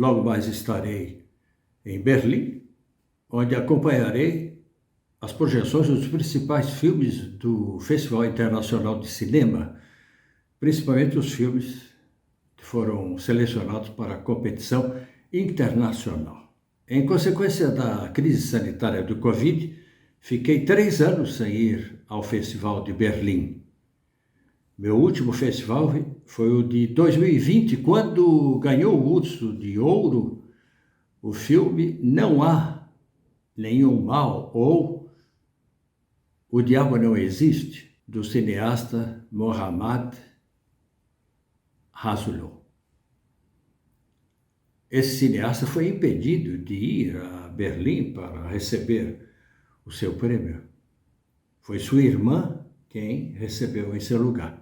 logo mais estarei em Berlim, onde acompanharei as projeções dos principais filmes do Festival Internacional de Cinema, principalmente os filmes que foram selecionados para a competição internacional. Em consequência da crise sanitária do Covid, fiquei 3 anos sem ir ao Festival de Berlim. Meu último festival foi o de 2020, quando ganhou o Urso de Ouro o filme Não Há Nenhum Mal ou O Diabo Não Existe, do cineasta Mohammad Rasulou. Esse cineasta foi impedido de ir a Berlim para receber o seu prêmio. Foi sua irmã quem recebeu em seu lugar.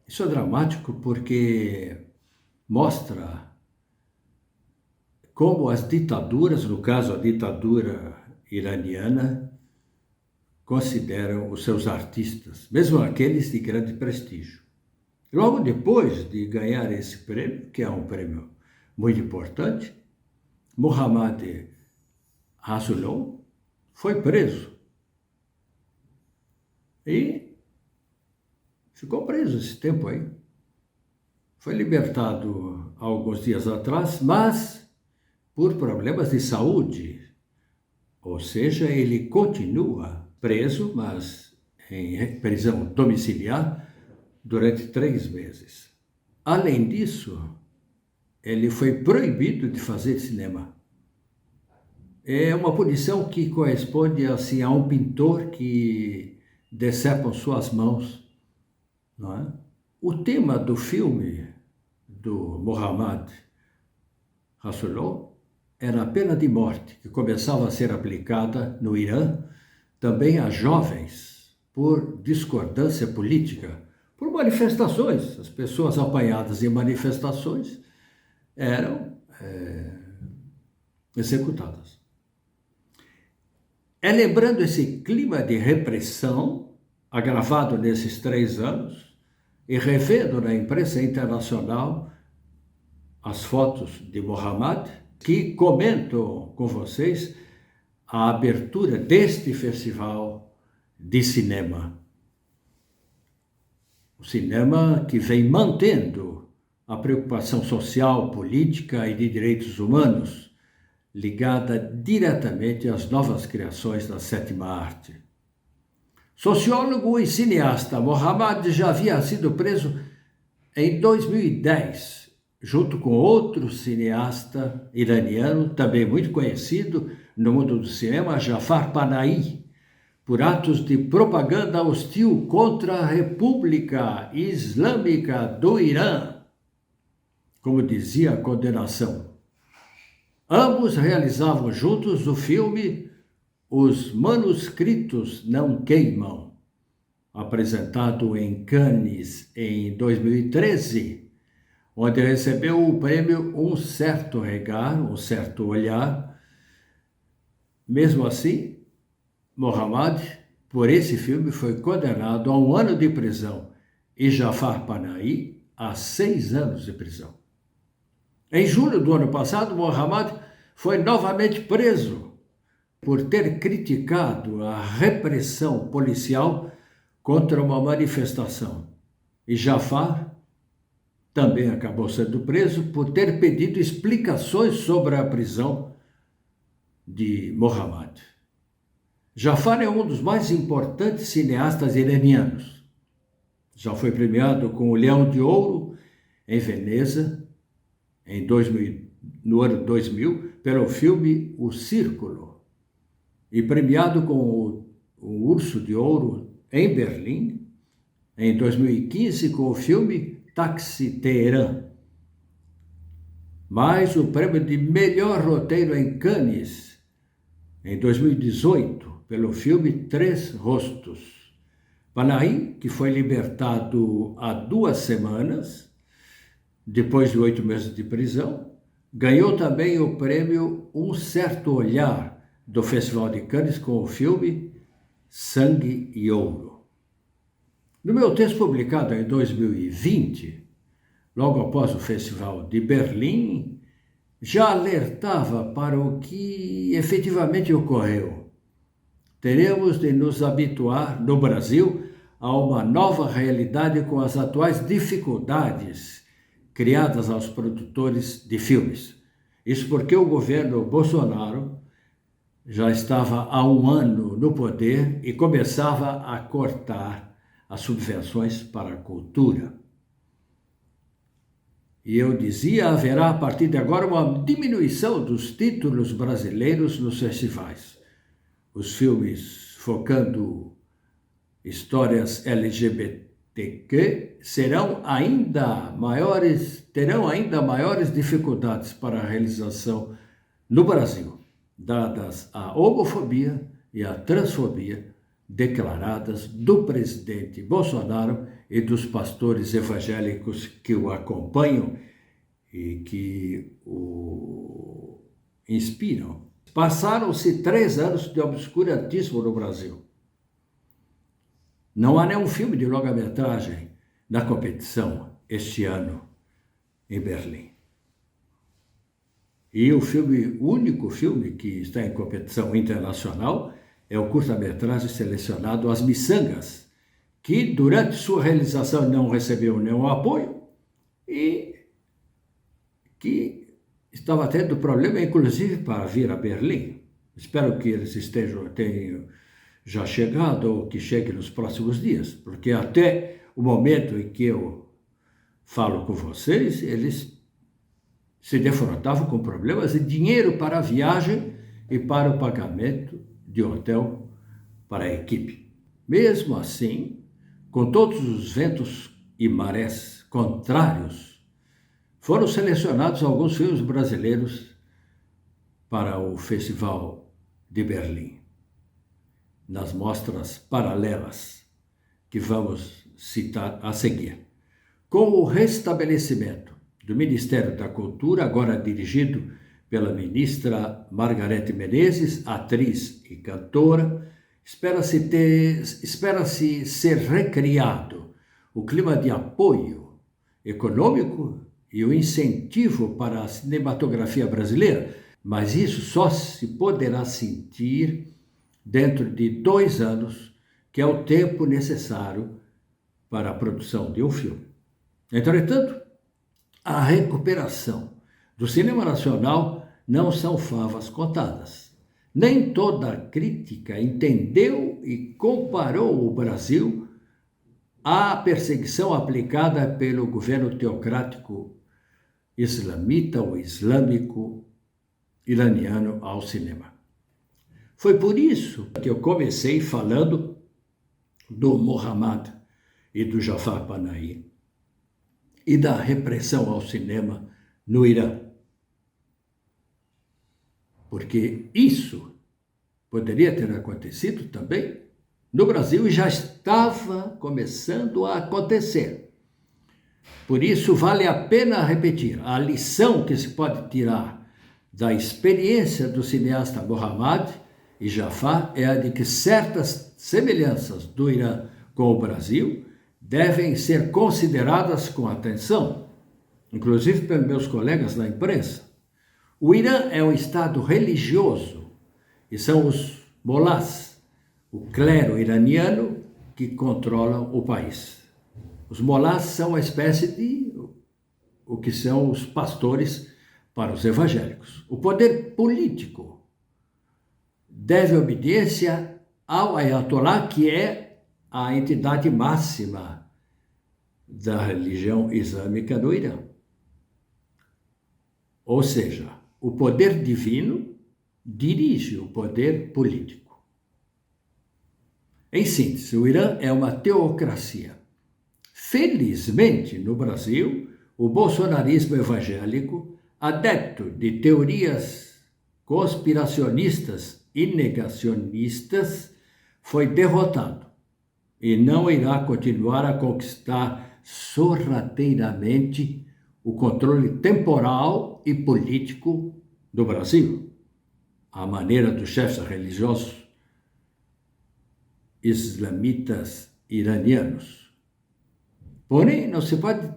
Isso é dramático porque mostra como as ditaduras, no caso a ditadura iraniana, consideram os seus artistas, mesmo aqueles de grande prestígio. Logo depois de ganhar esse prêmio, que é um prêmio muito importante, Mohammad Rasulou foi preso. E ficou preso esse tempo aí. Foi libertado há alguns dias atrás, mas por problemas de saúde. Ou seja, ele continua preso, mas em prisão domiciliar, durante 3 meses. Além disso, ele foi proibido de fazer cinema. É uma punição que corresponde assim, a um pintor que decepam suas mãos. Não é? O tema do filme do Mohammad Rasulou era a pena de morte, que começava a ser aplicada no Irã também a jovens por discordância política, por manifestações. As pessoas apanhadas em manifestações eram executadas. É lembrando esse clima de repressão, agravado nesses 3 anos, e revendo na imprensa internacional as fotos de Mohammad, que comento com vocês a abertura deste festival de cinema. O cinema que vem mantendo a preocupação social, política e de direitos humanos, ligada diretamente às novas criações da sétima arte. Sociólogo e cineasta, Mohammad já havia sido preso em 2010, junto com outro cineasta iraniano, também muito conhecido no mundo do cinema, Jafar Panahi, por atos de propaganda hostil contra a República Islâmica do Irã, como dizia a condenação. Ambos realizavam juntos o filme Os Manuscritos Não Queimam, apresentado em Cannes em 2013, onde recebeu o prêmio Um Certo Regar, Um Certo Olhar. Mesmo assim, Mohammad, por esse filme, foi condenado a 1 ano de prisão e Jafar Panahi a 6 anos de prisão. Em julho do ano passado, Mohammad foi novamente preso por ter criticado a repressão policial contra uma manifestação. E Jafar também acabou sendo preso por ter pedido explicações sobre a prisão de Mohammad. Jafar é um dos mais importantes cineastas iranianos. Já foi premiado com o Leão de Ouro em Veneza, no ano 2000, pelo filme O Círculo, e premiado com o Urso de Ouro em Berlim, em 2015, com o filme Taxi Teherã. Mais o prêmio de melhor roteiro em Cannes, em 2018, pelo filme Três Rostos. Panahi, que foi libertado há 2 semanas, depois de 8 meses de prisão, ganhou também o prêmio Um Certo Olhar do Festival de Cannes com o filme Sangue e Ouro. No meu texto publicado em 2020, logo após o Festival de Berlim, já alertava para o que efetivamente ocorreu. Teremos de nos habituar, no Brasil, a uma nova realidade com as atuais dificuldades criadas aos produtores de filmes. Isso porque o governo Bolsonaro já estava há um ano no poder e começava a cortar as subvenções para a cultura. E eu dizia, haverá a partir de agora uma diminuição dos títulos brasileiros nos festivais. Os filmes focando histórias LGBTQ terão ainda maiores dificuldades para a realização no Brasil, dadas a homofobia e a transfobia declaradas do presidente Bolsonaro e dos pastores evangélicos que o acompanham e que o inspiram. Passaram-se 3 anos de obscurantismo no Brasil. Não há nenhum filme de longa-metragem na competição este ano em Berlim. E o único filme que está em competição internacional é o curta-metragem selecionado As Miçangas, que durante sua realização não recebeu nenhum apoio e que estava tendo problema, inclusive, para vir a Berlim. Espero que eles tenham já chegado ou que chegue nos próximos dias, porque até o momento em que eu falo com vocês, eles se defrontavam com problemas de dinheiro para a viagem e para o pagamento de hotel para a equipe. Mesmo assim, com todos os ventos e marés contrários, foram selecionados alguns filmes brasileiros para o Festival de Berlim, nas mostras paralelas que vamos citar a seguir. Com o restabelecimento do Ministério da Cultura, agora dirigido pela ministra Margarete Menezes, atriz e cantora, espera-se ser recriado o clima de apoio econômico e o incentivo para a cinematografia brasileira, mas isso só se poderá sentir dentro de 2 anos, que é o tempo necessário para a produção de um filme. Entretanto, a recuperação do cinema nacional não são favas contadas. Nem toda a crítica entendeu e comparou o Brasil à perseguição aplicada pelo governo teocrático islamita ou islâmico iraniano ao cinema. Foi por isso que eu comecei falando do Mohammad e do Jafar Panahi e da repressão ao cinema no Irã. Porque isso poderia ter acontecido também no Brasil e já estava começando a acontecer. Por isso, vale a pena repetir, a lição que se pode tirar da experiência do cineasta Mohammad e Jafar é a de que certas semelhanças do Irã com o Brasil devem ser consideradas com atenção, inclusive pelos meus colegas da imprensa. O Irã é um estado religioso e são os molás, o clero iraniano, que controlam o país. Os molás são uma espécie de o que são os pastores para os evangélicos. O poder político deve obediência ao Ayatollah, que é a entidade máxima da religião islâmica do Irã. Ou seja, o poder divino dirige o poder político. Em síntese, o Irã é uma teocracia. Felizmente, no Brasil, o bolsonarismo evangélico, adepto de teorias conspiracionistas e negacionistas, foi derrotado e não irá continuar a conquistar sorrateiramente o controle temporal e político do Brasil, à maneira dos chefes religiosos islamitas iranianos. Porém, não se pode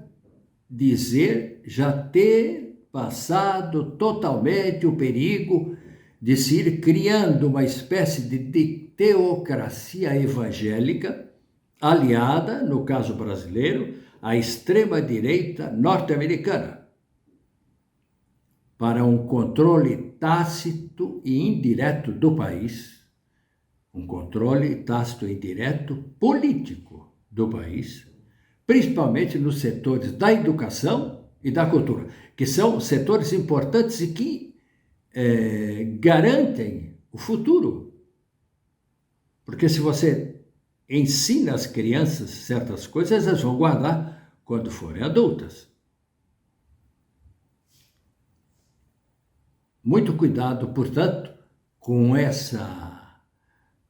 dizer já ter passado totalmente o perigo de se ir criando uma espécie de teocracia evangélica, aliada, no caso brasileiro, à extrema-direita norte-americana, para um controle tácito e indireto do país, um controle tácito e indireto político do país, principalmente nos setores da educação e da cultura, que são setores importantes e que garantem o futuro. Porque se você ensina as crianças certas coisas, elas vão guardar quando forem adultas. Muito cuidado, portanto, com essa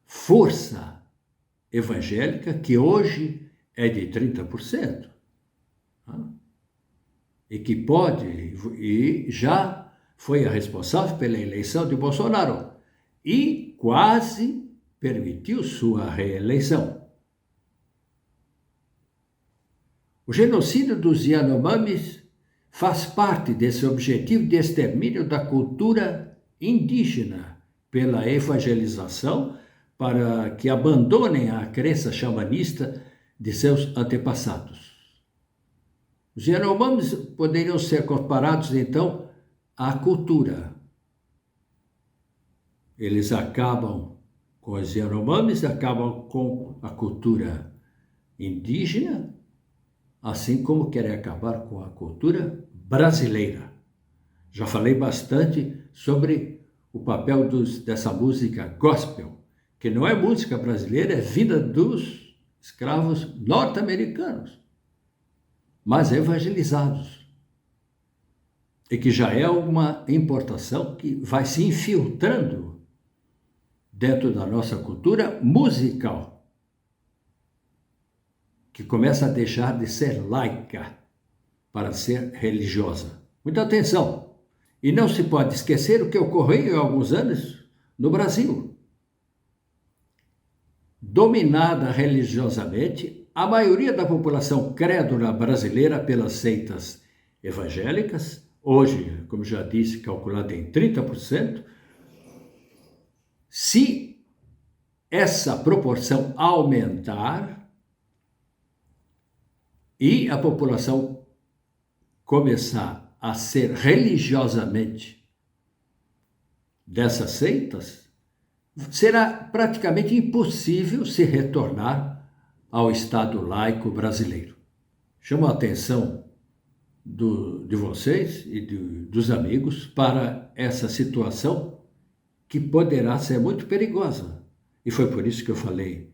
força evangélica que hoje é de 30%, e que pode, e já foi a responsável pela eleição de Bolsonaro e quase permitiu sua reeleição. O genocídio dos Yanomamis faz parte desse objetivo de extermínio da cultura indígena pela evangelização para que abandonem a crença xamanista de seus antepassados. Os Yanomamis poderiam ser comparados, então, à cultura. Eles acabam com os Yanomamis, acabam com a cultura indígena, assim como querem acabar com a cultura brasileira. Já falei bastante sobre o papel dessa música gospel, que não é música brasileira, é vinda dos escravos norte-americanos, mas evangelizados, e que já é uma importação que vai se infiltrando dentro da nossa cultura musical, que começa a deixar de ser laica para ser religiosa. Muita atenção! E não se pode esquecer o que ocorreu há alguns anos no Brasil. Dominada religiosamente, a maioria da população crédula brasileira pelas seitas evangélicas, hoje, como já disse, calculada em 30%, se essa proporção aumentar e a população começar a ser religiosamente dessas seitas, será praticamente impossível se retornar ao Estado laico brasileiro. Chamo a atenção de vocês e dos amigos para essa situação que poderá ser muito perigosa. E foi por isso que eu falei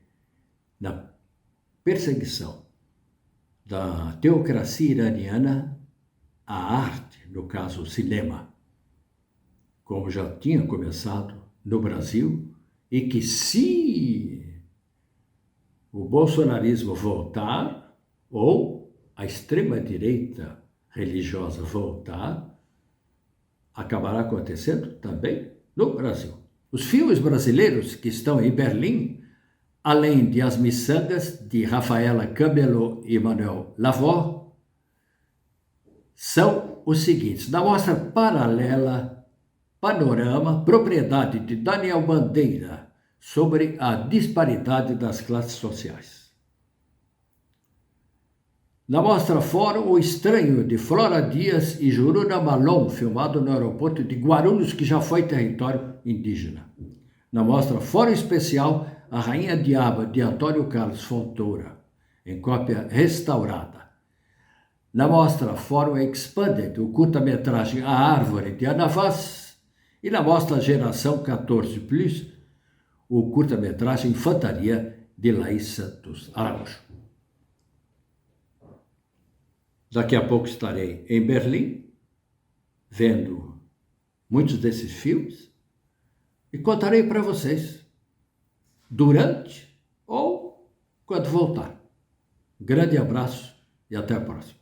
na perseguição da teocracia iraniana à arte, no caso o cinema, como já tinha começado no Brasil, e que se o bolsonarismo voltar, ou a extrema-direita religiosa voltar, acabará acontecendo também no Brasil. Os filmes brasileiros que estão em Berlim, além de As Miçangas, de Rafaela Camelo e Manuel Lavor, são os seguintes: na mostra paralela Panorama, propriedade de Daniel Bandeira, sobre a disparidade das classes sociais. Na mostra Fórum, O Estranho, de Flora Dias e Juruna Malom, filmado no aeroporto de Guarulhos, que já foi território indígena. Na mostra Fórum Especial, A Rainha Diaba, de Antônio Carlos Fontoura, em cópia restaurada. Na mostra Fórum Expanded, o curta-metragem A Árvore, de Ana Vaz. E na mostra Geração 14+, o curta-metragem Infantaria, de Laís Santos Araújo. Daqui a pouco estarei em Berlim, vendo muitos desses filmes, e contarei para vocês, durante ou quando voltar. Grande abraço e até a próxima.